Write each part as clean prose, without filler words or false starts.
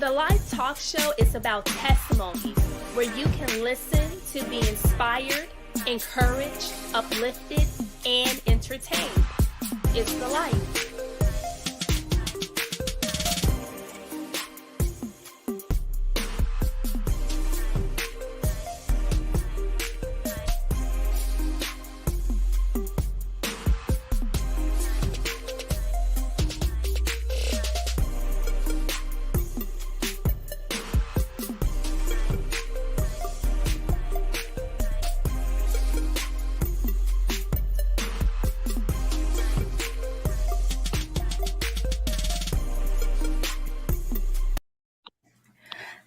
The Life Talk Show is about testimonies where you can listen to be inspired, encouraged, uplifted, and entertained. It's the life.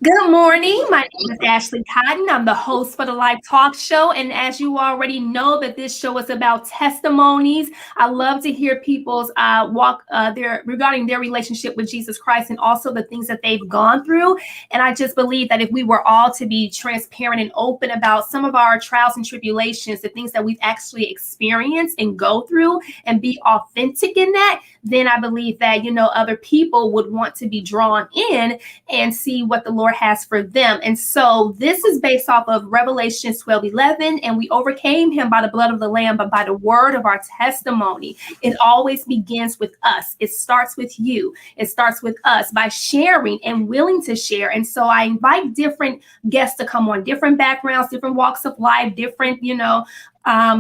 Good morning. My name is Ashley Cotton. I'm the host for the Life Talk Show. And as you already know, that this show is about testimonies. I love to hear people's regarding their relationship with Jesus Christ and also the things that they've gone through. And I just believe that if we were all to be transparent and open about some of our trials and tribulations, the things that we've actually experienced and go through and be authentic in that, then I believe that, other people would want to be drawn in and see what the Lord has for them. And so this is based off of Revelation 12:11, and we overcame him by the blood of the Lamb, but by the word of our testimony. It always begins with us. It starts with you. It starts with us by sharing and willing to share. And so I invite different guests to come on, different backgrounds, different walks of life, different,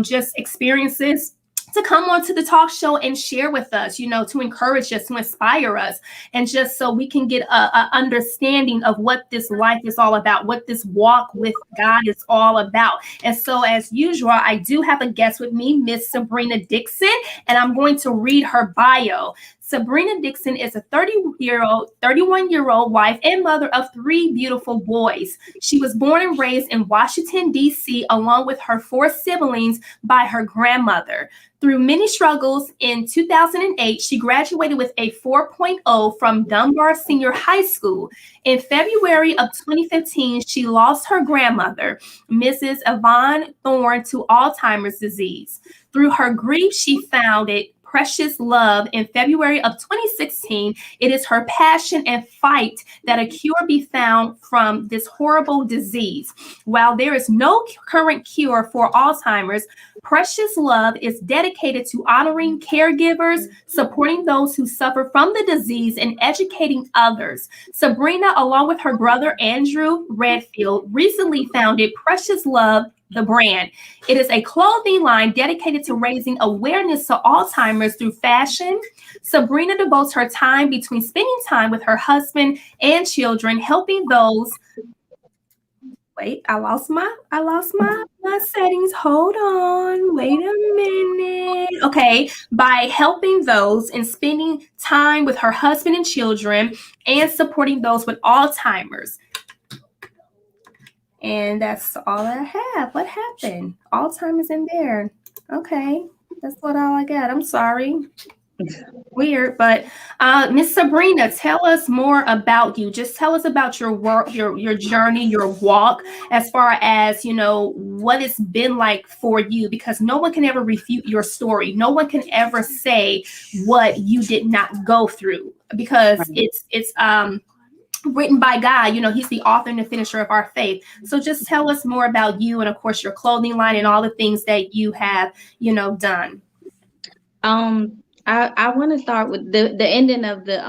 just experiences, to come on to the talk show and share with us, to encourage us, to inspire us, and just so we can get a understanding of what this life is all about, what this walk with God is all about. And so as usual, I do have a guest with me, Miss Sabrina Dixon, and I'm going to read her bio. Sabrina Dixon is a 31-year-old wife and mother of 3 beautiful boys. She was born and raised in Washington, D.C., along with her 4 siblings by her grandmother. Through many struggles, in 2008, she graduated with a 4.0 from Dunbar Senior High School. In February of 2015, she lost her grandmother, Mrs. Yvonne Thorne, to Alzheimer's disease. Through her grief, she founded Precious Love in February of 2016. It is her passion and fight that a cure be found from this horrible disease. While there is no current cure for Alzheimer's, Precious Love is dedicated to honoring caregivers, supporting those who suffer from the disease, and educating others. Sabrina, along with her brother Andrew Redfield, recently founded Precious Love, the brand. It is a clothing line dedicated to raising awareness to Alzheimer's through fashion. Sabrina devotes her time between spending time with her husband and children, helping those. Wait, I lost my settings. Hold on. Wait a minute. Okay, by helping those and spending time with her husband and children and supporting those with Alzheimer's. And that's all I have. What happened? Alzheimer's in there. Okay, that's all I got. I'm sorry. Weird, but Miss Sabrina, tell us more about you. Just tell us about your work, your journey, your walk, as far as what it's been like for you. Because no one can ever refute your story. No one can ever say what you did not go through, because it's written by God. He's the author and the finisher of our faith. So just tell us more about you, and of course your clothing line and all the things that you have, done. I want to start with the ending of the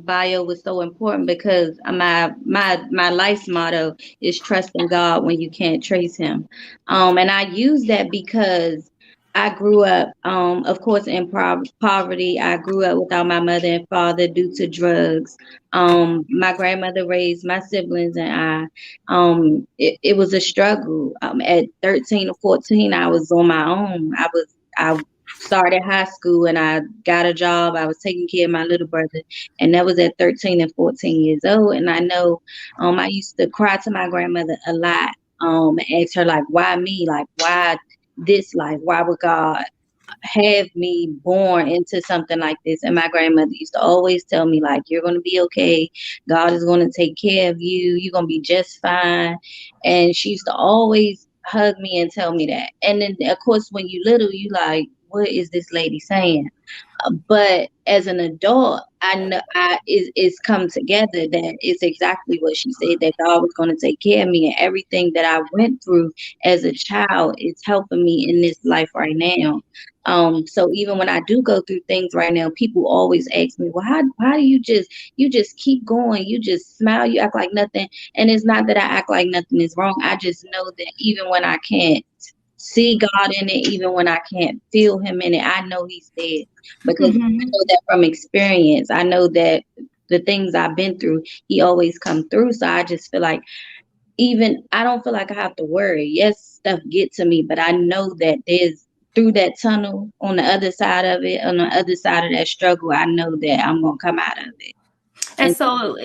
bio was so important, because my life's motto is trusting God when you can't trace him. And I use that because I grew up, of course, in poverty. I grew up without my mother and father due to drugs. My grandmother raised my siblings and I. It was a struggle. At 13 or 14, I was on my own. I started high school and I got a job. I was taking care of my little brother, and that was at 13 and 14 years old. And I know I used to cry to my grandmother a lot, and ask her, like, why me? Like, why this life? Why would God have me born into something like this? And my grandmother used to always tell me, like, you're going to be okay. God is going to take care of you. You're going to be just fine. And she used to always hug me and tell me that. And then, of course, when you little, you like, what is this lady saying? But as an adult, I know it's come together that it's exactly what she said, that God was going to take care of me, and everything that I went through as a child is helping me in this life right now. So even when I do go through things right now, people always ask me, well, how do you just keep going? You just smile, you act like nothing. And it's not that I act like nothing is wrong. I just know that even when I can't see God in it, even when I can't feel him in it, I know he's there, because I Mm-hmm. know that from experience. I know that the things I've been through, he always come through. So I just feel like, even I don't feel like I have to worry. Yes, stuff get to me, but I know that there's, through that tunnel, on the other side of it, on the other side of that struggle, I know that I'm gonna come out of it. And And so,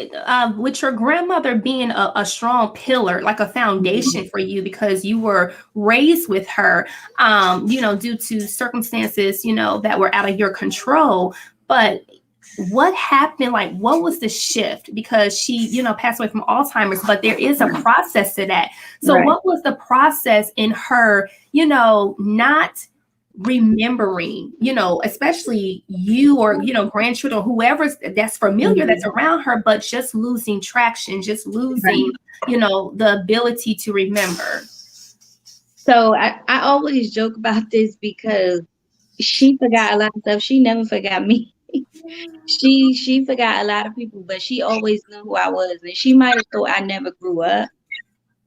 with your grandmother being a strong pillar, like a foundation for you, because you were raised with her, due to circumstances, that were out of your control. But what happened? Like, what was the shift? Because she, passed away from Alzheimer's, but there is a process to that. So, right. what was the process in her, not remembering, especially you, or grandchildren, whoever's that's familiar, that's Mhm. around her, but just losing traction, just losing, the ability to remember. So I always joke about this because she forgot a lot of stuff. She never forgot me. She forgot a lot of people, but she always knew who I was, and she might have thought I never grew up.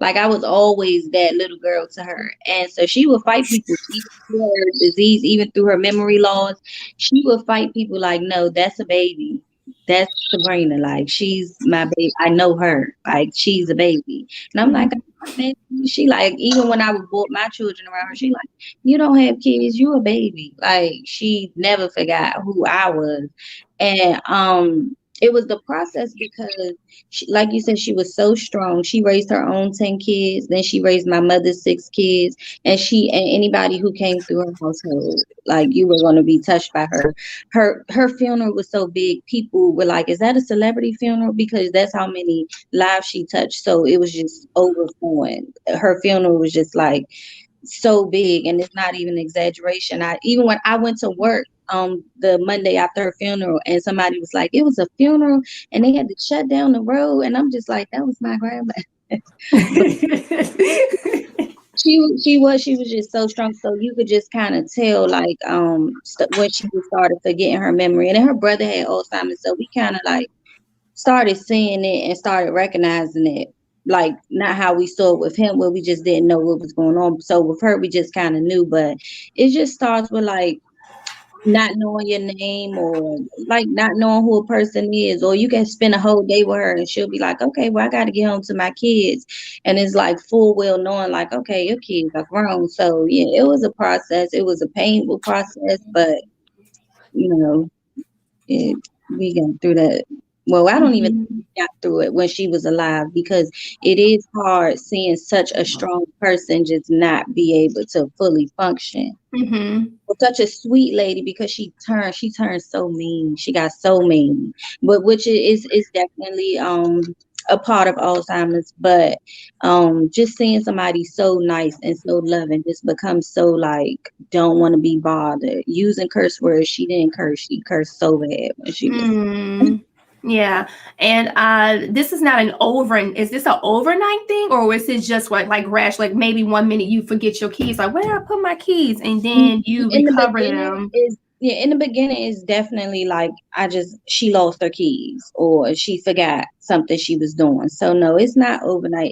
Like I was always that little girl to her. And so she would fight people, even through her disease, even through her memory loss. She would fight people like, no, that's a baby. That's Sabrina. Like, she's my baby. I know her. Like, she's a baby. And I'm like, Mhm. man, she like, even when I would brought my children around her, she like, you don't have kids, you a baby. Like, she never forgot who I was. And it was the process because she, like you said, she was so strong. She raised her own 10 kids. Then she raised my mother's 6 kids. And anybody who came through her household, like you were going to be touched by her. Her funeral was so big. People were like, is that a celebrity funeral? Because that's how many lives she touched. So it was just overflowing. Her funeral was just like so big, and it's not even exaggeration. I even when I went to work the Monday after her funeral, and somebody was like, it was a funeral and they had to shut down the road, and I'm just like, that was my grandma. But she was just so strong, so you could just kind of tell, like, when she just started forgetting her memory. And then her brother had Alzheimer's, so we kind of like started seeing it and started recognizing it, like not how we saw it with him, where we just didn't know what was going on. So with her, we just kind of knew. But it just starts with like not knowing your name, or like not knowing who a person is, or you can spend a whole day with her and she'll be like, okay, well, I got to get home to my kids. And it's like full well knowing, like, okay, your kids are grown. So yeah, it was a process. It was a painful process, but you know, it, we got through that. Well, I don't even think Mhm. we got through it when she was alive, because it is hard seeing such a strong person just not be able to fully function. Mhm. Was such a sweet lady, because she turned so mean. She got so mean. But which is definitely a part of Alzheimer's. But just seeing somebody so nice and so loving just becomes so like, don't want to be bothered. Using curse words, she didn't curse. She cursed so bad when she was. Mm. Yeah. And this is not an is this an overnight thing, or is it just like rash, like maybe 1 minute you forget your keys, like, where did I put my keys? And then you In the recover beginning them. is Yeah, in the beginning is definitely like, she lost her keys, or she forgot something she was doing. So no, it's not overnight.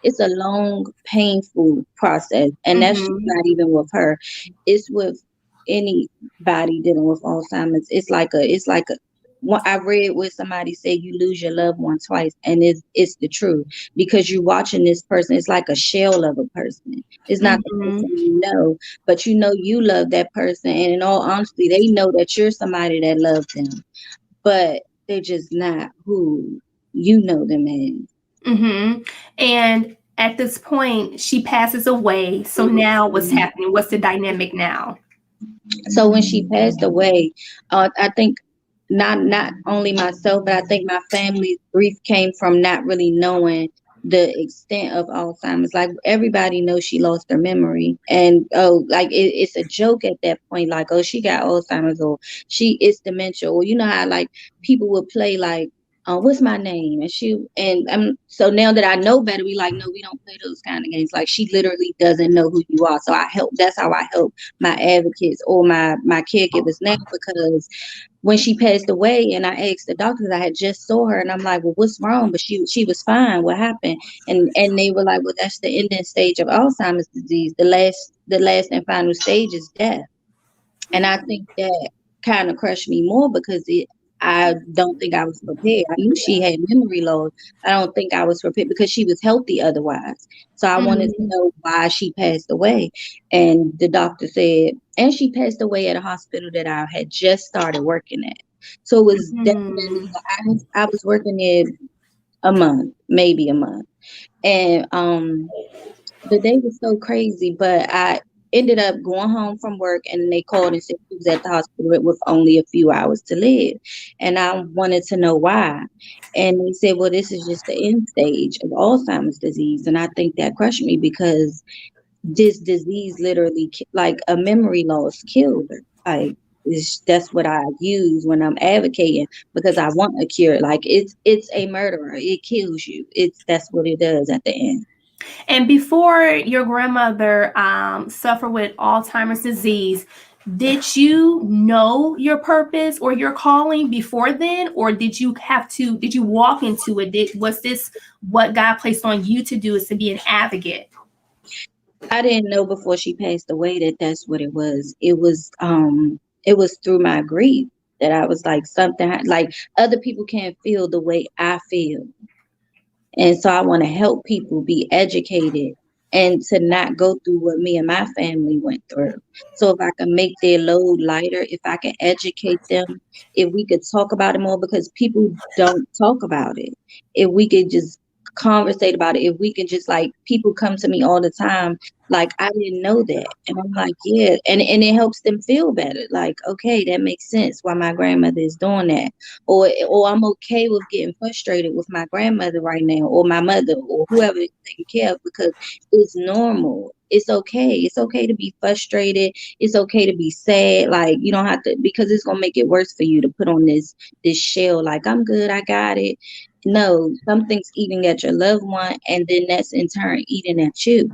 It's a long, painful process. And that's just Mhm. not even with her. It's with anybody dealing with Alzheimer's. It's like a what I read where somebody said, you lose your loved one twice, and it's the truth, because you're watching this person. It's like a shell of a person. It's not the person Mhm. you know, but you know you love that person, and in all honesty, they know that you're somebody that loves them, but they're just not who you know them as. Mhm. And at this point, she passes away. So now what's happening? What's the dynamic now? So when she passed away, I think not only myself, but I think my family's grief came from not really knowing the extent of Alzheimer's. Like everybody knows she lost her memory, and like it's a joke at that point. Like, oh, she got Alzheimer's, or she is dementia, or you know how like people would play like, what's my name? And so now that I know better, we like, no, we don't play those kind of games. Like she literally doesn't know who you are. So I help. That's how I help my advocates or my caregivers now, because when she passed away and I asked the doctors, I had just saw her and I'm like, well, what's wrong? But she was fine. What happened? And they were like, well, that's the ending stage of Alzheimer's disease. The last and final stage is death. And I think that kind of crushed me more because I don't think I was prepared. I knew she had memory loss. I don't think I was prepared because she was healthy otherwise. So I wanted to Mhm. know why she passed away. And the doctor said, and she passed away at a hospital that I had just started working at. So it was definitely, Mhm. I was working there a month, maybe a month. And the day was so crazy, but I ended up going home from work and they called and said she was at the hospital with only a few hours to live. And I wanted to know why. And they said, well, this is just the end stage of Alzheimer's disease. And I think that crushed me because this disease literally, like a memory loss, killed her. Like, that's what I use when I'm advocating because I want a cure. Like it's a murderer. It kills you. That's what it does at the end. And before your grandmother suffered with Alzheimer's disease, did you know your purpose or your calling before then, or did you walk into it? Was this what God placed on you to do, is to be an advocate? I didn't know before she passed away that that's what it was. It was through my grief that I was like something like other people can't feel the way I feel. And so I want to help people be educated and to not go through what me and my family went through. So if I can make their load lighter, if I can educate them, if we could talk about it more because people don't talk about it. If we could just conversate about it, if we can just like people come to me all the time, like I didn't know that. And I'm like, yeah, and it helps them feel better. Like, okay, that makes sense why my grandmother is doing that or I'm okay with getting frustrated with my grandmother right now or my mother or whoever is taking care of because it's normal. It's okay. It's okay to be frustrated. It's okay to be sad. Like you don't have to because it's gonna make it worse for you to put on this shell like I'm good, I got it. No, something's eating at your loved one and then that's in turn eating at you.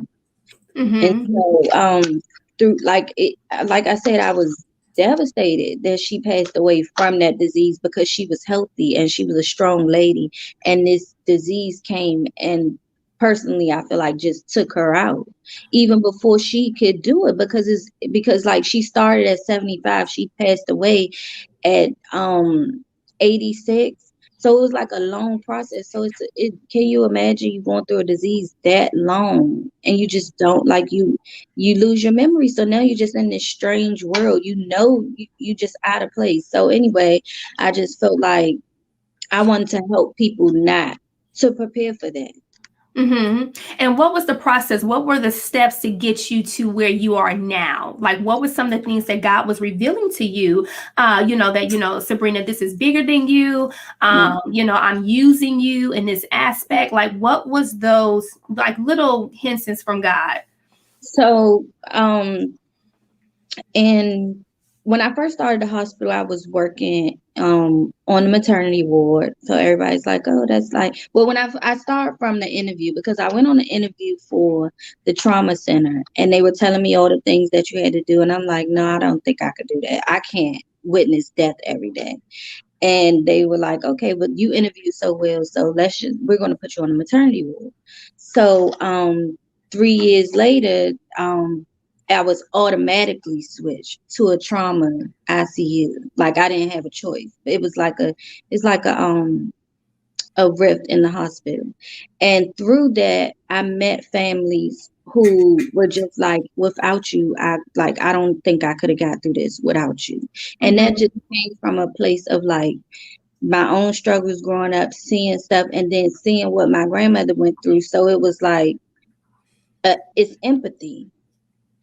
And Mm-hmm. so, through like I said, I was devastated that she passed away from that disease because she was healthy and she was a strong lady, and this disease came and personally I feel like just took her out even before she could do it because like she started at 75, she passed away at 86. So it was like a long process. So can you imagine you going through a disease that long and you just don't like you lose your memory. So now you're just in this strange world. You just out of place. So anyway, I just felt like I wanted to help people not to prepare for that. Mm-hmm. And what was the process? What were the steps to get you to where you are now? Like, what were some of the things that God was revealing to you? That, Sabrina, this is bigger than you. Mm. I'm using you in this aspect. Like, what was those like little hints from God? So and when I first started the hospital, I was working on the maternity ward. So everybody's like, "Oh, that's like." Well, when I start from the interview because I went on the interview for the trauma center, and they were telling me all the things that you had to do, and I'm like, "No, I don't think I could do that. I can't witness death every day." And they were like, okay, but you interviewed so well, so we're going to put you on the maternity ward. So 3 years later, I was automatically switched to a trauma ICU. Like I didn't have a choice. It's like a rift in the hospital. And through that, I met families who were just like, without you, I don't think I could have got through this without you. And that Mm-hmm. just came from a place of like my own struggles growing up, seeing stuff, and then seeing what my grandmother went through. So it was like, it's empathy.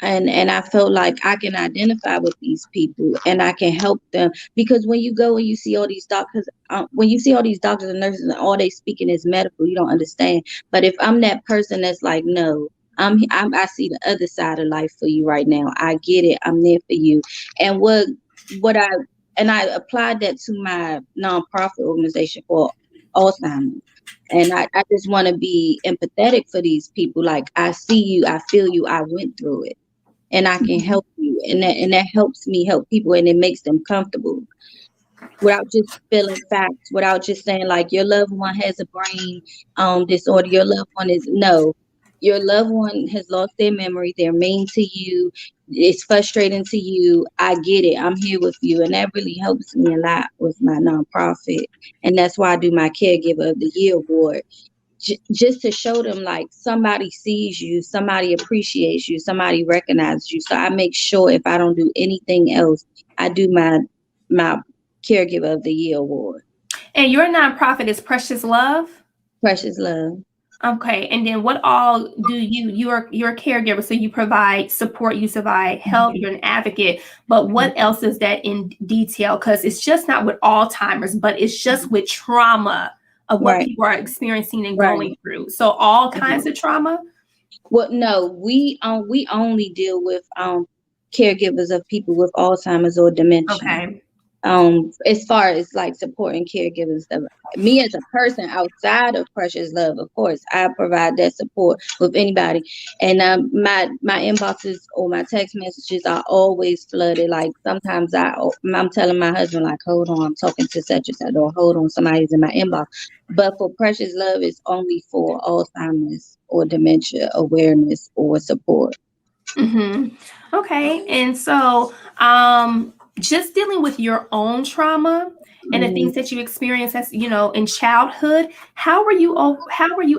and I felt like I can identify with these people and I can help them, because when you go and you see all these doctors, when you see all these doctors and nurses and all they speaking is medical, you don't understand. But if I'm that person that's like, no, I see the other side of life for you right now. I get it. I'm there for you. And what I and I applied that to my nonprofit organization for Alzheimer's. And I just want to be empathetic for these people. Like, I see you, I feel you, I went through it, and I can help you. And that helps me help people, and it makes them comfortable without just spilling facts, without just saying like your loved one has a brain disorder, your loved one is no. Your loved one has lost their memory, they're mean to you, it's frustrating to you. I get it. I'm here with you. And that really helps me a lot with my nonprofit. And that's why I do my Caregiver of the Year award, just to show them like somebody sees you, somebody appreciates you, somebody recognizes you. So I make sure if I don't do anything else, I do my Caregiver of the Year award. And your nonprofit is Precious Love? Precious Love. Okay, and then what all do you're a caregiver, so you provide support, you provide help, you're an advocate, but what else is that in detail? Because it's just not with Alzheimer's, but it's just with trauma of what Right. people are experiencing and Right. going through. So all kinds of trauma? Well, no, we only deal with caregivers of people with Alzheimer's or dementia. Okay. As far as like supporting caregivers, me as a person outside of Precious Love, of course I provide that support with anybody. And my inboxes or my text messages are always flooded. Like sometimes I'm telling my husband like, hold on, I'm talking to such and such, or hold on, somebody's in my inbox. But for Precious Love, it's only for Alzheimer's or dementia awareness or support. Mm-hmm. Okay. And so, just dealing with your own trauma and the Mhm. things that you experienced as in childhood, how were you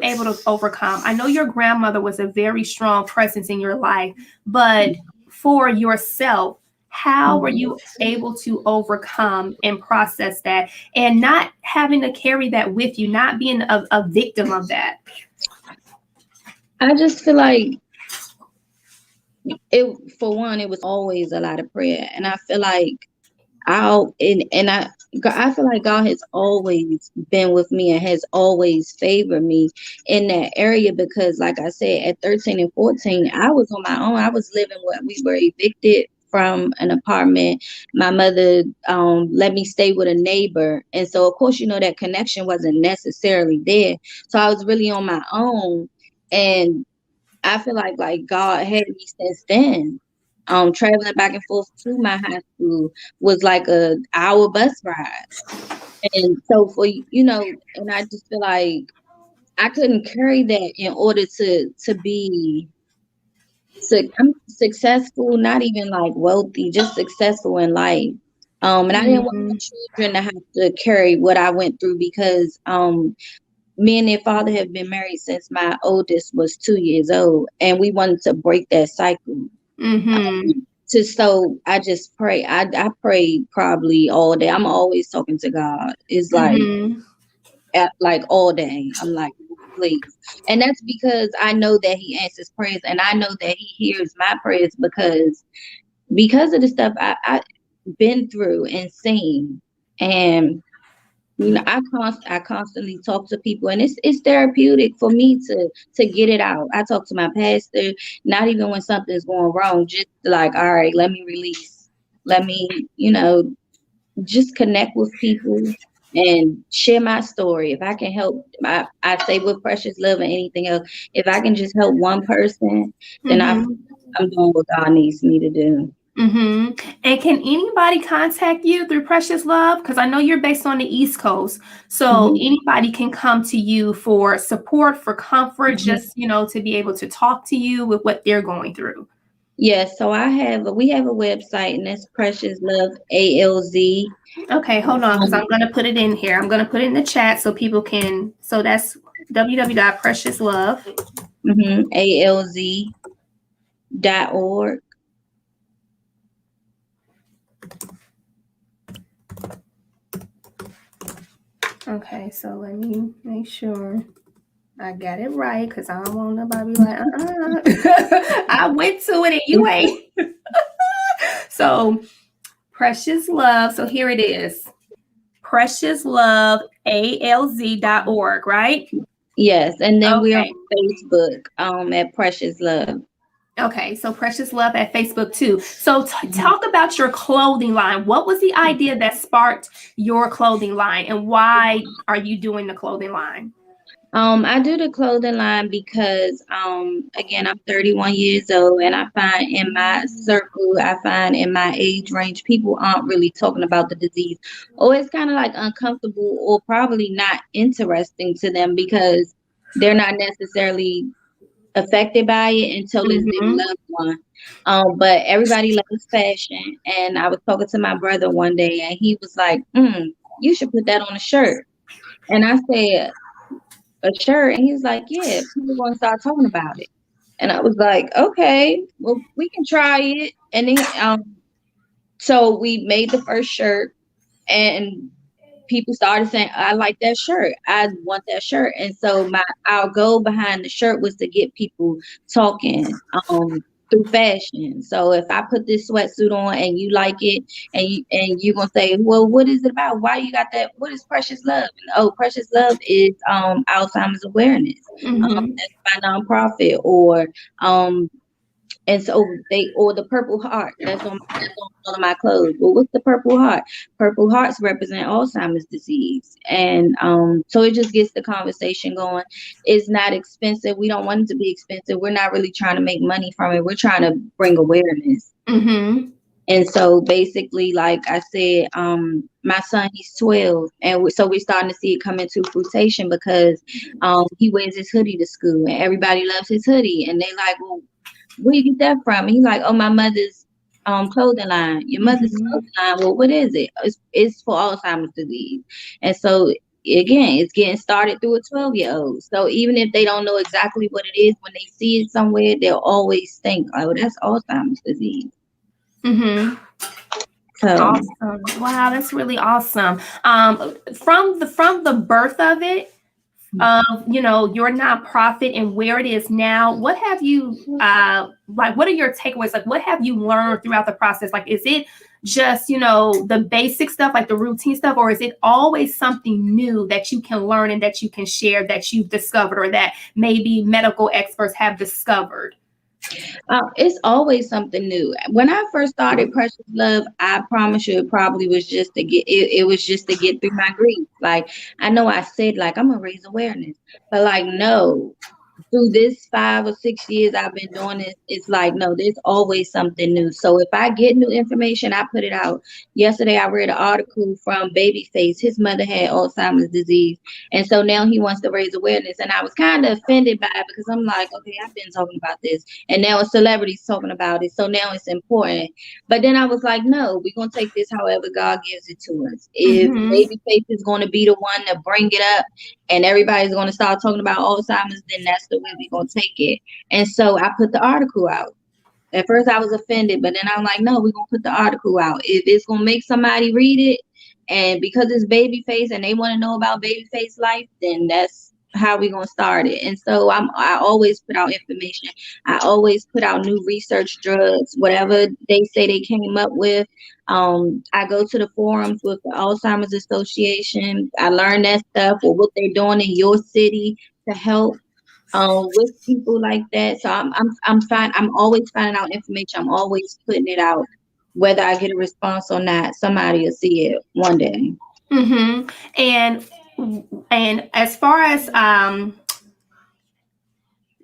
able to overcome? I know your grandmother was a very strong presence in your life, but for yourself, how were Mhm. you able to overcome and process that and not having to carry that with you, not being a victim of that? I just feel like it for one, it was always a lot of prayer, and I feel like I feel like God has always been with me and has always favored me in that area, because like I said, at 13 and 14 I was on my own. I was living where we were evicted from an apartment. My mother let me stay with a neighbor, and so of course that connection wasn't necessarily there, so I was really on my own. And I feel like God had me since then. Traveling back and forth to my high school was like a hour bus ride. And so and I just feel like I couldn't carry that in order I'm successful, not even like wealthy, just successful in life. And I didn't want my Mm-hmm. children to have to carry what I went through, because me and their father have been married since my oldest was 2 years old, and we wanted to break that cycle. Mm-hmm. So I just pray. I pray probably all day. I'm always talking to God. It's like Mm-hmm. like all day. I'm like, please. And that's because I know that He answers prayers, and I know that He hears my prayers, because of the stuff I been through and seen. And I constantly talk to people, and it's therapeutic for me to get it out. I talk to my pastor, not even when something's going wrong, just like, all right, let me release, let me, just connect with people and share my story. If I can help, I say with Precious Love and anything else, if I can just help one person, then Mm-hmm. I'm doing what God needs me to do. Mm-hmm. And can anybody contact you through Precious Love? Because I know you're based on the East Coast. So Mhm, anybody can come to you for support, for comfort, mhm. just, to be able to talk to you with what they're going through. Yes, so we have a website, and that's Precious Love ALZ. Okay, hold on, because I'm Um, going to put it in here. I'm going to put it in the chat so people can. So that's www.preciouslove. ALZ.org. Okay, so let me make sure. I got it right because I don't want nobody to be like, I went to it and you ain't. So, Precious Love. So, here it is preciouslovealz.org, right? Yes, and then we're on Okay. Facebook at Precious Love. Okay, so Precious Love at Facebook too. So talk about your clothing line. What was the idea that sparked your clothing line, and why are you doing the clothing line? I do the clothing line because, again, I'm 31 years old, and I find in my circle, I find in my age range, people aren't really talking about the disease, or it's kind of like uncomfortable, or probably not interesting to them because they're not necessarily affected by it until it's their Mm-hmm. loved one. But everybody loves fashion, and I was talking to my brother one day, and he was like, "You should put that on a shirt." And I said, "A shirt?" And he was like, "Yeah, people gonna start talking about it." And I was like, "Okay, well, we can try it." And then, so we made the first shirt, and people started saying, "I like that shirt. I want that shirt." And so our goal behind the shirt was to get people talking through fashion. So if I put this sweatsuit on and you like it, and you're gonna say, "Well, what is it about? Why you got that? What is Precious Love?" And, oh, Precious Love is Alzheimer's awareness. Mm-hmm. That's my nonprofit, or um and so they, or the Purple Heart that's on all of my clothes. Well, what's the Purple Heart? Purple Hearts represent Alzheimer's disease, and so it just gets the conversation going. It's not expensive. We don't want it to be expensive. We're not really trying to make money from it. We're trying to bring awareness. Mm-hmm. And so basically, like I said, my son, he's 12, and so we're starting to see it come into fruition because he wears his hoodie to school, and everybody loves his hoodie, and they like, "Well, where you get that from?" And he's like, "Oh, my mother's clothing line." "Your mother's Mm-hmm. clothing line? Well, what is it?" It's for Alzheimer's disease. And so again, it's getting started through a 12-year-old. So even if they don't know exactly what it is, when they see it somewhere, they'll always think, "Oh, that's Alzheimer's disease." Mm-hmm. So Awesome. Wow, that's really awesome. From the birth of it, your nonprofit and where it is now, what have you like, what are your takeaways? Like, what have you learned throughout the process? Like, is it just, the basic stuff, like the routine stuff, or is it always something new that you can learn and that you can share, that you've discovered, or that maybe medical experts have discovered? it's always something new. When I first started Precious Love, I promise you, it probably was just to get it was just to get through my grief. Like, I know I said, like, I'm gonna raise awareness, but like, no, through this 5 or 6 years I've been doing this, it's like, no, there's always something new. So if I get new information, I put it out. Yesterday I read an article from Babyface. His mother had Alzheimer's disease, and so now he wants to raise awareness. And I was kind of offended by it because I'm like, okay, I've been talking about this, and now a celebrity's talking about it, so now it's important. But then I was like, no, we're gonna take this however God gives it to us. If Mm-hmm. Babyface is going to be the one to bring it up, and everybody's going to start talking about Alzheimer's, then that's the way we're going to take it. And so I put the article out. At first I was offended, but then I'm like, no, we're going to put the article out. If it's going to make somebody read it, and because it's Babyface and they want to know about Babyface life, then that's how we're going to start it. And so I always put out information. I always put out new research drugs, whatever they say they came up with. I go to the forums with the Alzheimer's Association. I learn that stuff, or what they're doing in your city to help with people like that. So I'm fine. I'm always finding out information. I'm always putting it out, whether I get a response or not. Somebody will see it one day. Mm-hmm. And as far as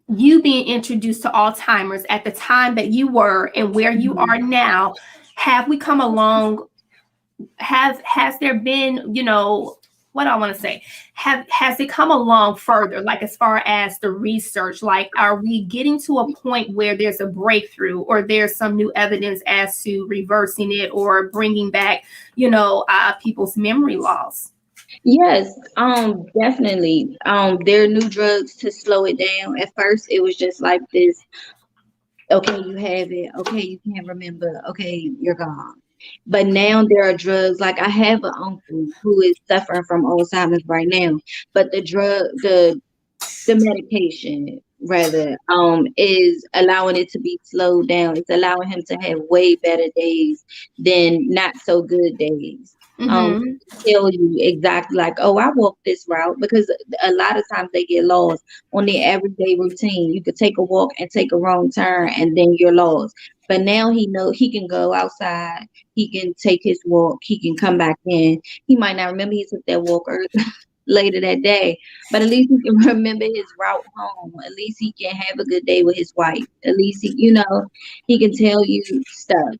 you being introduced to Alzheimer's at the time that you were and where you are now, have we come along? Has there been, what do I want to say? Has it come along further? Like, as far as the research, like, are we getting to a point where there's a breakthrough, or there's some new evidence as to reversing it or bringing back, people's memory loss? Yes, definitely. There are new drugs to slow it down. At first, it was just like this. Okay, you have it. Okay, you can't remember. Okay, you're gone. But now there are drugs. Like, I have an uncle who is suffering from Alzheimer's right now. But the the medication rather is allowing it to be slowed down. It's allowing him to have way better days than not so good days. Mm-hmm. Tell you exactly like, oh, I walk this route, because a lot of times they get lost on their everyday routine. You could take a walk and take a wrong turn and then you're lost. But now he know he can go outside, he can take his walk, he can come back in. He might not remember he took that walk later that day, but at least he can remember his route home. At least he can have a good day with his wife. At least he can tell you stuff.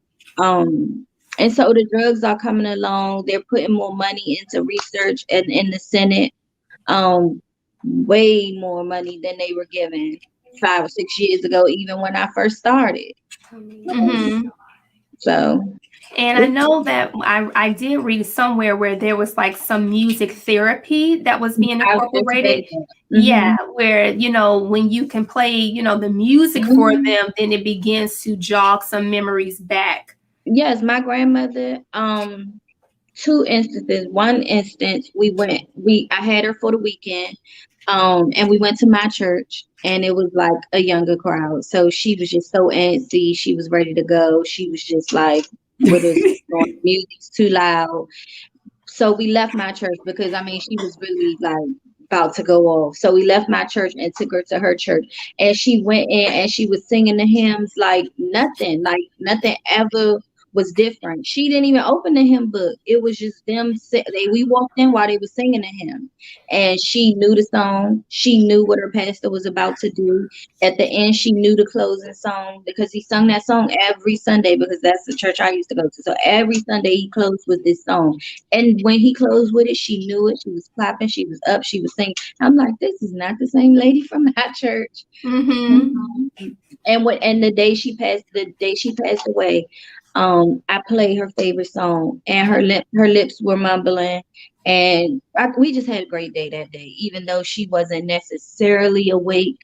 And so the drugs are coming along. They're putting more money into research and in the Senate, way more money than they were given 5 or 6 years ago, even when I first started. Mm-hmm. So And I it's know that I did read somewhere where there was like some music therapy that was being I was just incorporated. saying that. Yeah, where, when you can play, the music for Hmm. them, then it begins to jog some memories back. Yes, my grandmother, two instances. One instance, I had her for the weekend, and we went to my church, and it was like a younger crowd. So she was just so antsy. She was ready to go. She was just like, what is going on? Music's too loud. So we left my church because I mean she was really like about to go off. So we left my church and took her to her church. And she went in and she was singing the hymns like nothing ever was different. She didn't even open the hymn book. It was just we walked in while they were singing the hymn. And she knew the song. She knew what her pastor was about to do. At the end, she knew the closing song because he sung that song every Sunday, because that's the church I used to go to. So every Sunday he closed with this song. And when he closed with it, she knew it. She was clapping. She was up. She was singing. I'm like, this is not the same lady from that church. Mm-hmm. And the day she passed away, I played her favorite song, and her lips were mumbling, and we just had a great day that day, even though she wasn't necessarily awake.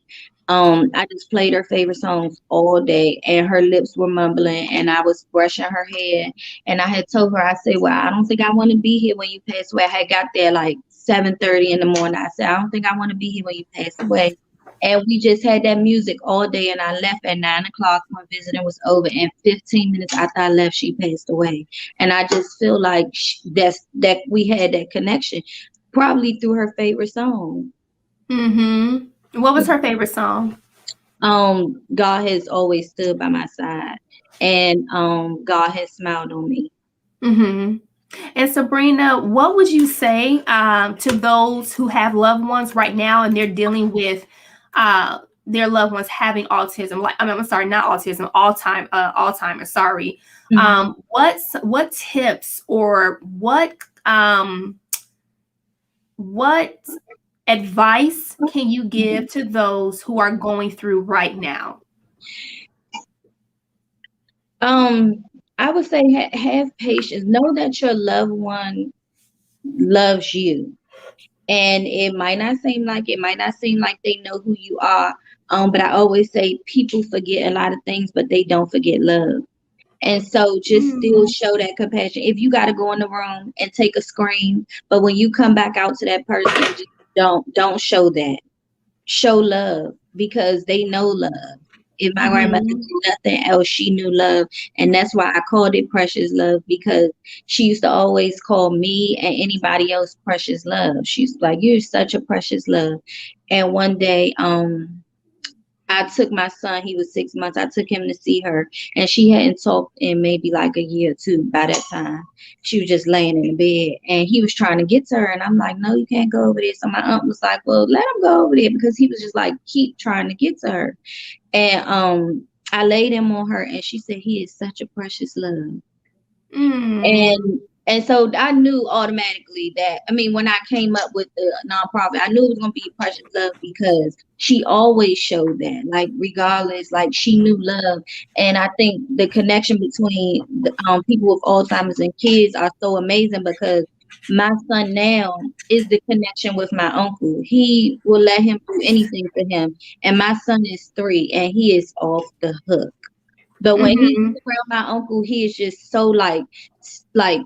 I just played her favorite songs all day, and her lips were mumbling, and I was brushing her hair, and I had told her, I said, well, I don't think I want to be here when you pass away. I had got there like 7:30 in the morning. I said, I don't think I want to be here when you pass away. And we just had that music all day, and I left at 9 o'clock when visiting was over. And 15 minutes after I left, she passed away. And I just feel like that we had that connection, probably through her favorite song. Mm-hmm. What was her favorite song? God has always stood by my side, and God has smiled on me. Mm-hmm. And Sabrina, what would you say to those who have loved ones right now and they're dealing with their loved ones having autism? Like, I'm sorry, not autism, Alzheimer's. Sorry. Mhm. What tips or what advice can you give to those who are going through right now? I would say have patience. Know that your loved one loves you, and it might not seem like they know who you are. But I always say people forget a lot of things, but they don't forget love. And so just still Mm, show that compassion. If you got to go in the room and take a scream, but when you come back out to that person, just don't show that. Show love, because they know love. If my grandmother mm-hmm, knew nothing else, she knew love. And that's why I called it precious love, because she used to always call me and anybody else precious love. She's like, you're such a precious love. And one day, I took my son, he was 6 months. I took him to see her, and she hadn't talked in maybe like a year or two by that time. She was just laying in the bed, and he was trying to get to her. And I'm like, no, you can't go over there. So my aunt was like, well, let him go over there, because he was just like, keep trying to get to her. And I laid him on her, and she said, he is such a precious love. mm, And so I knew automatically that, I mean, when I came up with the nonprofit, I knew it was going to be precious love, because she always showed that, like, regardless, like, she knew love. And I think the connection between the people with Alzheimer's and kids are so amazing, because my son now is the connection with my uncle. He will let him do anything for him. And my son is 3, and he is off the hook. But when he's Mm-hmm. around my uncle, he is just so like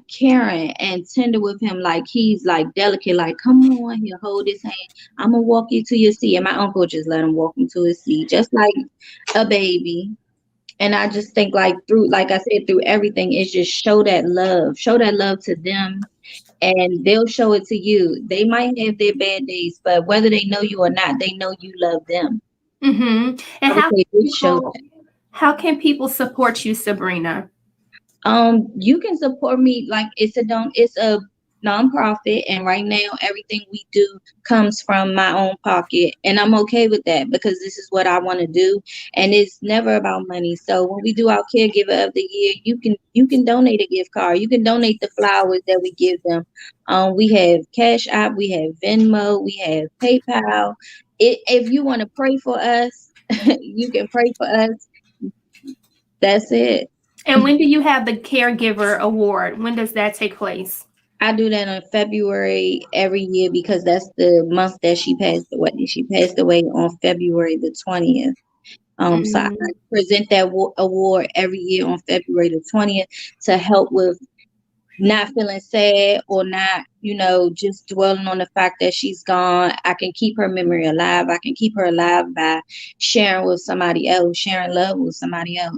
caring and tender with him. Like he's like delicate. Like, come on, he'll hold his hand. I'm gonna walk you to your seat, and my uncle just let him walk him to his seat, just like a baby. And I just think like through, like I said, through everything, is just show that love to them, and they'll show it to you. They might have their bad days, but whether they know you or not, they know you love them. Mm-hmm. And I would say just show that. how can people support you, Sabrina? You can support me, like it's a nonprofit, and right now everything we do comes from my own pocket, and I'm okay with that because this is what I want to do, and it's never about money. So when we do our caregiver of the year, you can donate a gift card, you can donate the flowers that we give them. We have Cash App, we have Venmo, we have PayPal. If you want to pray for us, you can pray for us. That's it. And when do you have the caregiver award? When does that take place? I do that in February every year because that's the month that she passed away. She passed away on February the 20th. So I Mm-hmm. present that award every year on February the 20th to help with not feeling sad or not, just dwelling on the fact that she's gone. I can keep her memory alive. I can keep her alive by sharing with somebody else, sharing love with somebody else.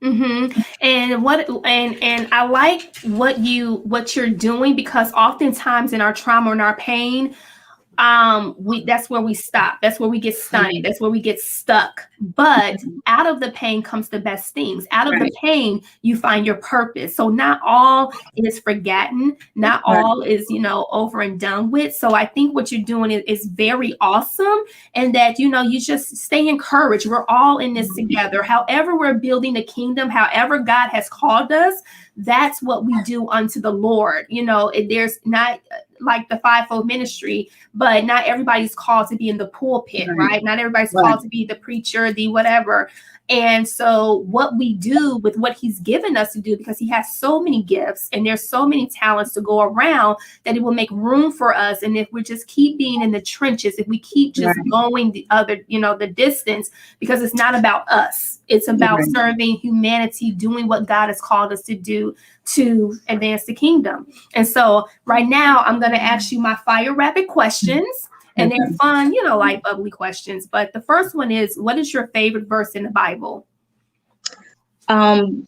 Mm-hmm. And I like what you're doing, because oftentimes in our trauma and our pain, we that's where we stop, that's where we get stunted, Mhm. that's where we get stuck. But out of the pain comes the best things. Out of the Right, pain you find your purpose. So not all is forgotten, not right, all is over and done with. So I think what you're doing is very awesome, and that you just stay encouraged. We're all in this together. However we're building the kingdom, however God has called us, that's what we do unto the Lord. There's not like the fivefold ministry, but not everybody's called to be in the pulpit, right, right? Not everybody's right, called to be the preacher, the whatever. And so what we do with what he's given us to do, because he has so many gifts and there's so many talents to go around, that it will make room for us. And if we just keep being in the trenches, if we keep just right, going the other, the distance, because it's not about us, it's about right. serving humanity, doing what God has called us to do to advance the kingdom. And so right now I'm going to ask you my fire rapid questions. And they're Okay. fun, like bubbly questions. But the first one is, what is your favorite verse in the Bible? Um,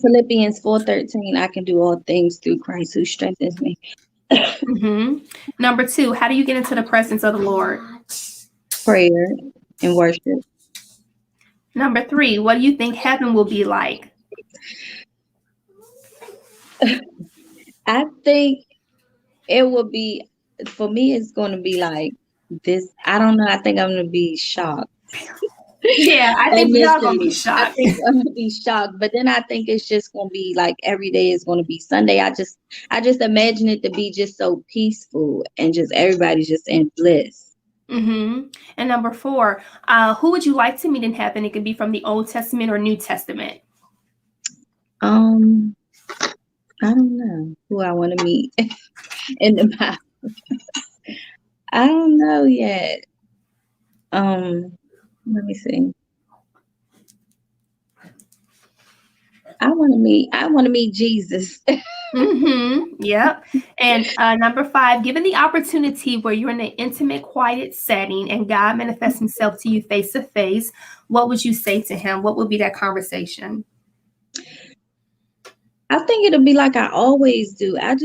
Philippians 4:13, I can do all things through Christ who strengthens me. Mm-hmm. Number two, how do you get into the presence of the Lord? Prayer and worship. Number three, what do you think heaven will be like? I think it will be, for me, it's going to be like this. I don't know. I think I'm going to be shocked. Yeah, I think we all gonna be Initially, I shocked. think I'm gonna be shocked, but then I think it's just gonna be like every day is gonna be Sunday. I just imagine it to be just so peaceful and just everybody's just in bliss. Mm-hmm. And number four, who would you like to meet in heaven? It could be from the Old Testament or New Testament. Um, I don't know who I want to meet in the Bible. I don't know yet. Let me see. I want to meet Jesus. Mm-hmm. Yep. And number five, given the opportunity where you're in an intimate, quiet setting and God manifests himself to you face to face, what would you say to him? What would be that conversation? I think it'll be like I always do. I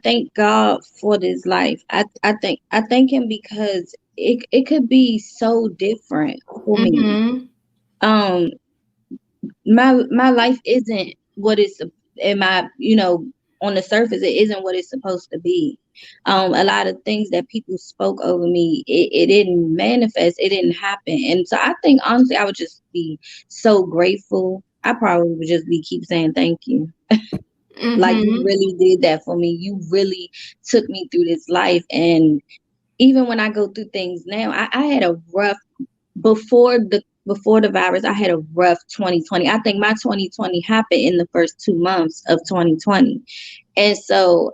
thank God for this life. I thank him because it could be so different for me. Mm-hmm. Um my life isn't what it's in my, on the surface it isn't what it's supposed to be. A lot of things that people spoke over me, it didn't manifest, it didn't happen. And so I think honestly I would just be so grateful. I probably would just be keep saying thank you. Like, you Mm-hmm. really did that for me. You really took me through this life. And even when I go through things now, I had a rough before the virus, I had a rough 2020. I think my 2020 happened in the first 2 months of 2020. And so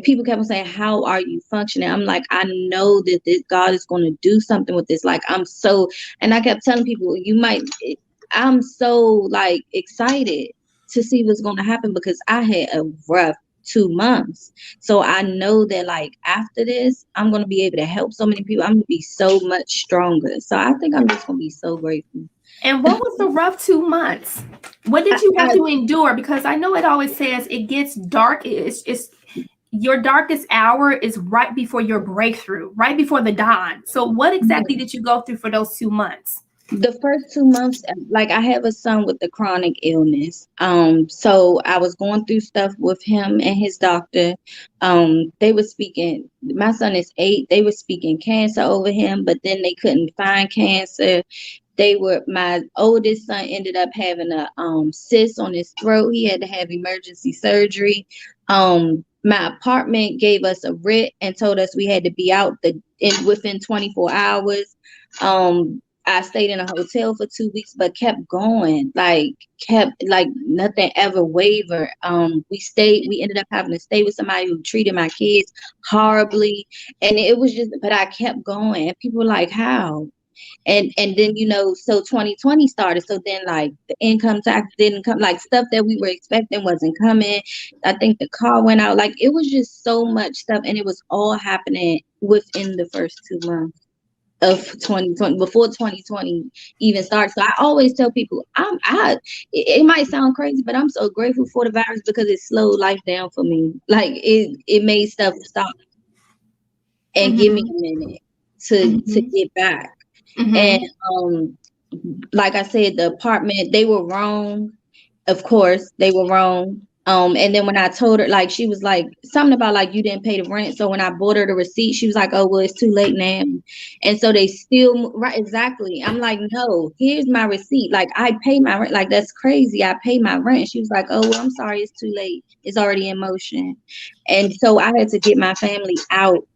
people kept on saying, how are you functioning? I'm like, I know that this God is going to do something with this. Like, and I kept telling people, I'm so like excited to see what's going to happen because I had a rough 2 months. So I know that like after this, I'm going to be able to help so many people. I'm going to be so much stronger. So I think I'm just going to be so grateful. And what was the rough 2 months? What did you have I to endure? Because I know it always says it gets dark. It's your darkest hour is right before your breakthrough, right before the dawn. So what exactly did you go through for those 2 months? The first 2 months, like I have a son with the chronic illness. So I was going through stuff with him and his doctor. They were speaking, my son is 8, they were speaking cancer over him, but then they couldn't find cancer. My oldest son ended up having a cyst on his throat. He had to have emergency surgery. My apartment gave us a writ and told us we had to be out within 24 hours. I stayed in a hotel for 2 weeks, but kept going, kept like nothing ever wavered. We ended up having to stay with somebody who treated my kids horribly. And it was just, but I kept going. And people were like, how? And then so 2020 started, so then like the income tax didn't come, like stuff that we were expecting wasn't coming. I think the car went out, like it was just so much stuff, and it was all happening within the first 2 months of 2020, before 2020 even started. So I always tell people, it might sound crazy, but I'm so grateful for the virus because it slowed life down for me. Like it made stuff stop and give me a minute to get back. And like I said, the apartment, they were wrong. Of course, they were wrong. And then when I told her, like, she was like something about like you didn't pay the rent. So when I bought her the receipt, she was like, "Oh, well, it's too late now." And so they still, right? Exactly. I'm like, "No, here's my receipt. Like, I pay my rent. Like, that's crazy. I pay my rent." She was like, "Oh, well, I'm sorry, it's too late. It's already in motion." And so I had to get my family out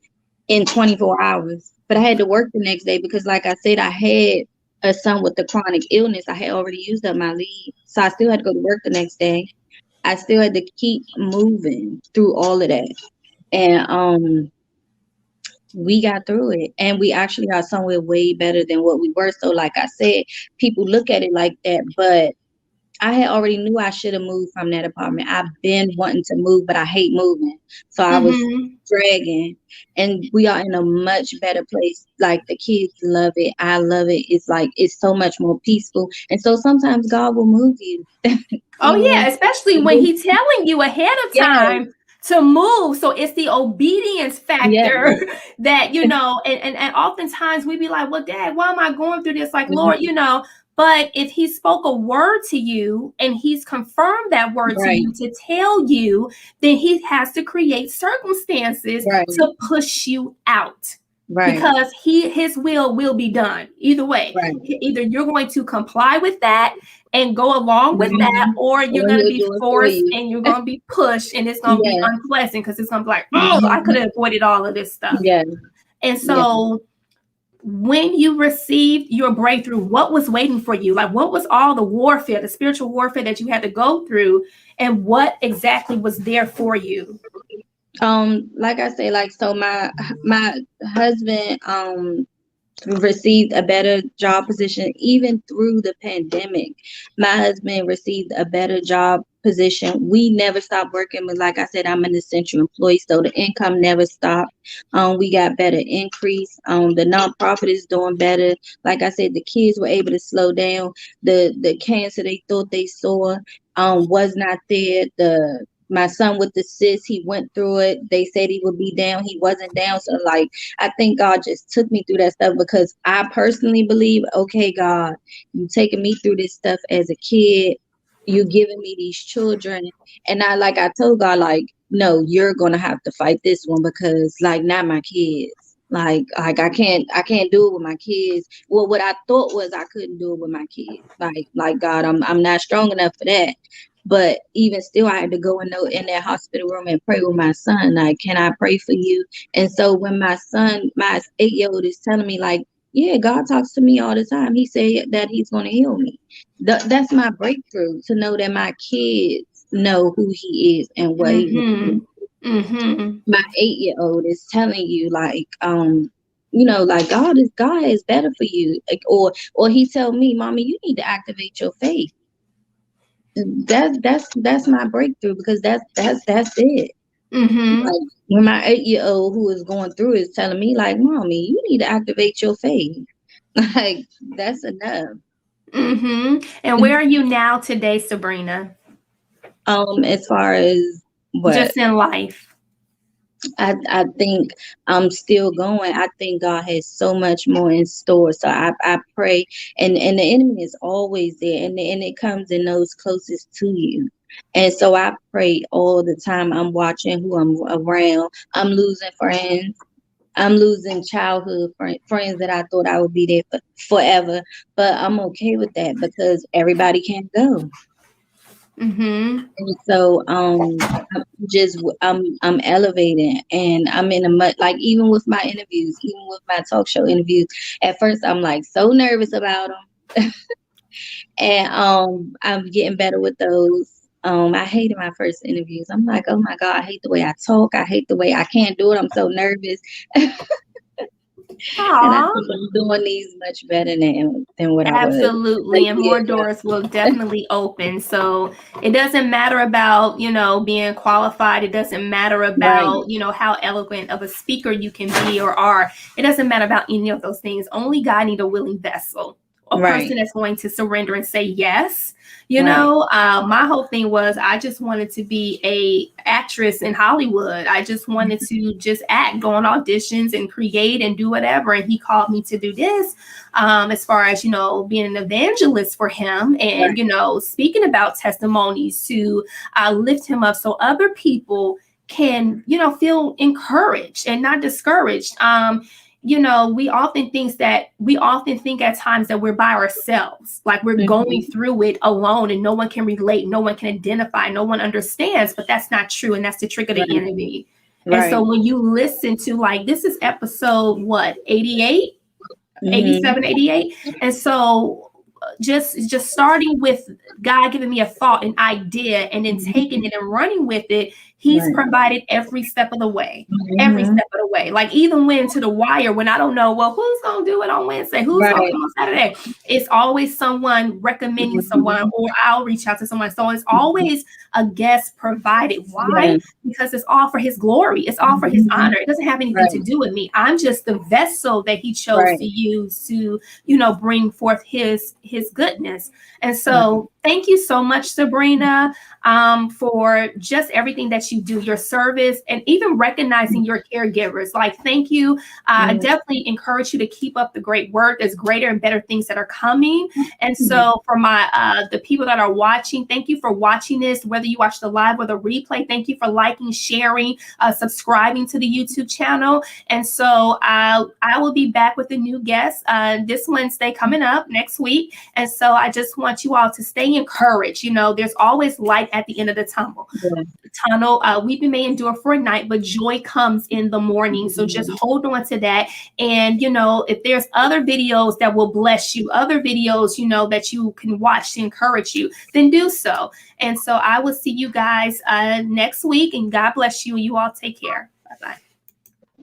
in 24 hours. But I had to work the next day because, like I said, I had a son with the chronic illness. I had already used up my leave. So I still had to go to work the next day. I still had to keep moving through all of that. And we got through it. And we actually are somewhere way better than what we were. So like I said, people look at it like that, but I had already knew I should have moved from that apartment. I've been wanting to move, but I hate moving. So I was dragging, and we are in a much better place. Like the kids love it. I love it. It's like, it's so much more peaceful. And so sometimes God will move you. Oh yeah, especially when he's telling you ahead of Yes, time to move. So it's the obedience yes. factor that, and oftentimes we be like, well, Dad, why am I going through this? Like, Lord, but if he spoke a word to you and he's confirmed that word to Right, you to tell you, then he has to create circumstances right, to push you out. right, Because his will be done either way. right. Either you're going to comply with that and go along with that, or you're Or going to he'll be do it for forced you. and you're going to be pushed, and it's going to be Yes, unpleasant because it's going to be like, oh, I could have avoided all of this stuff. yes, And yes. so when you received your breakthrough, what was waiting for you? Like, what was all the warfare, the spiritual warfare that you had to go through, and what exactly was there for you? Like I say, like, so my husband received a better job position even through the pandemic. My husband received a better job position. We never stopped working, but like I said, I'm an essential employee, so the income never stopped. We got better increase. The nonprofit is doing better. Like I said, the kids were able to slow down. The cancer they thought they saw was not there. My son with the cyst, he went through it. They said he would be down. He wasn't down. So like, I think God just took me through that stuff because I personally believe, okay, God, you taking me through this stuff as a kid. You giving me these children. And I told God, like, no, you're going to have to fight this one because like, not my kids. Like I can't do it with my kids. Well, what I thought was I couldn't do it with my kids. Like God, I'm not strong enough for that. But even still, I had to go in that hospital room and pray with my son. Like, can I pray for you? And so when my 8-year-old is telling me, like, yeah, God talks to me all the time. He said that he's going to heal me. That's my breakthrough, to know that my kids know who he is and what he will do. My 8-year-old is telling you, like, like God is better for you. Like, or he tell me, mommy, you need to activate your faith. That's my breakthrough, because that's it. Mm-hmm. Like, when my 8-year-old who is going through is telling me, like, mommy, you need to activate your faith. Like, that's enough. Mm-hmm. And where are you now today, Sabrina? As far as what, Just in life. I think I'm still going. I think God has so much more in store. So I pray, and the enemy is always there, and it comes in those closest to you. And so I pray all the time. I'm watching who I'm around. I'm losing friends. I'm losing childhood friends that I thought I would be there forever. But I'm okay with that, because everybody can't go. Mm-hmm. And so I'm elevating, and I'm in a much, like, even with my interviews, even with my talk show interviews, at first I'm like so nervous about them. And I'm getting better with those. I hated my first interviews. I'm like, oh my God, I hate the way I talk. I hate the way I can't do it. I'm so nervous. And I Aw. think I'm doing these much better now than what I was a Absolutely. And year more ago. doors will definitely open. So it doesn't matter about, being qualified. It doesn't matter Right, about, how eloquent of a speaker you can be or are. It doesn't matter about any of those things. Only God need a willing vessel, a right, person that's going to surrender and say yes. right, My whole thing was I just wanted to be a actress in Hollywood. I just wanted to just act, go on auditions and create and do whatever. And he called me to do this, as far as, being an evangelist for him and, right, speaking about testimonies to lift him up so other people can, feel encouraged and not discouraged. We often think at times that we're by ourselves, like we're going hmm, through it alone and no one can relate, no one can identify, no one understands, but that's not true. And that's the trick of the right, enemy. And so right. when you listen to, like, this is episode what, 88, Hmm. 87, 88. And so just starting with God giving me a thought, an idea, and then taking it and running with it, he's Right. provided every step of the way. Every Hmm. step of the way. Like, even when to the wire, when I don't know, well, who's gonna do it on Wednesday? Who's gonna Right. come on Saturday? It's always someone recommending someone, Hmm. or I'll reach out to someone. So it's always a guest provided. Why? Yeah. Because it's all for his glory, it's all for his Hmm. honor. It doesn't have anything to Right. do with me. I'm just the vessel that he chose Right. to use to, bring forth his goodness. And Right. so thank you so much, Sabrina, for just everything that you do, your service, and even recognizing your caregivers. Like, thank you. I Hmm. definitely encourage you to keep up the great work. There's greater and better things that are coming. And so for the people that are watching, thank you for watching this, whether you watch the live or the replay. Thank you for liking, sharing, subscribing to the YouTube channel. And so I will be back with a new guest this Wednesday coming up next week. And so I just want you all to stay encouraged. There's always light at the end of the tunnel. Yeah. Weeping may endure for a night, but joy comes in the morning. So just hold on to that. And, if there's other videos that will bless you, other videos, that you can watch to encourage you, then do so. And so I will see you guys next week, and God bless you. You all take care.